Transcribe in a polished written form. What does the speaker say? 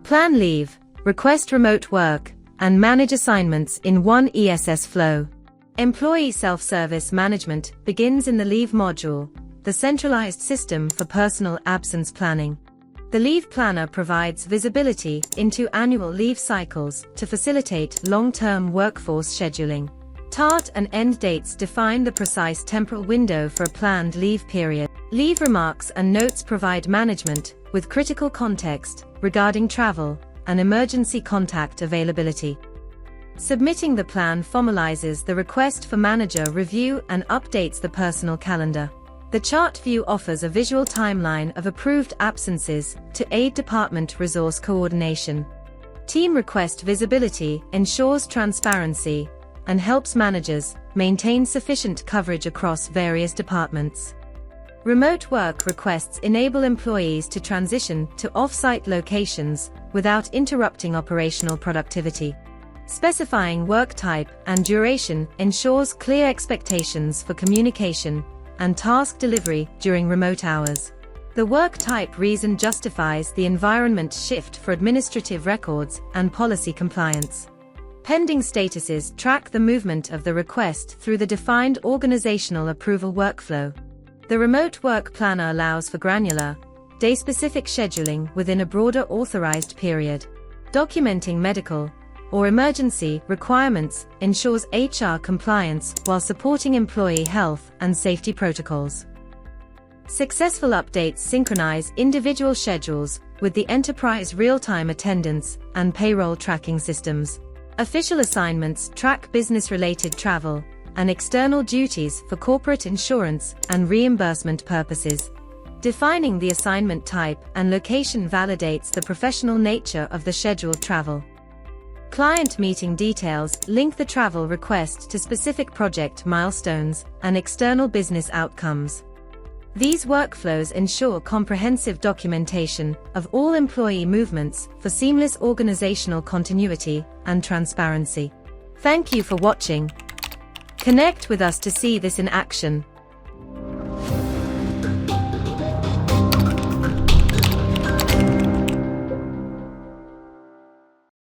Plan leave, request remote work, and manage assignments in one ESS flow. Employee self-service management begins in the Leave module, the centralized system for personal absence planning. The Leave Planner provides visibility into annual leave cycles to facilitate long-term workforce scheduling. Start and end dates define the precise temporal window for a planned leave period. Leave remarks and notes provide management with critical context regarding travel and emergency contact availability. Submitting the plan formalizes the request for manager review and updates the personal calendar. The chart view offers a visual timeline of approved absences to aid department resource coordination. Team request visibility ensures transparency and helps managers maintain sufficient coverage across various departments. Remote work requests enable employees to transition to off-site locations without interrupting operational productivity. Specifying work type and duration ensures clear expectations for communication and task delivery during remote hours. The work type reason justifies the environment shift for administrative records and policy compliance. Pending statuses track the movement of the request through the defined organizational approval workflow. The Remote Work Planner allows for granular, day-specific scheduling within a broader authorized period. Documenting medical or emergency requirements ensures HR compliance while supporting employee health and safety protocols. Successful updates synchronize individual schedules with the enterprise real-time attendance and payroll tracking systems. Official assignments track business-related travel and external duties for corporate insurance and reimbursement purposes. Defining the assignment type and location validates the professional nature of the scheduled travel. Client meeting details link the travel request to specific project milestones and external business outcomes. These workflows ensure comprehensive documentation of all employee movements for seamless organizational continuity and transparency. Thank you for watching. Connect with us to see this in action.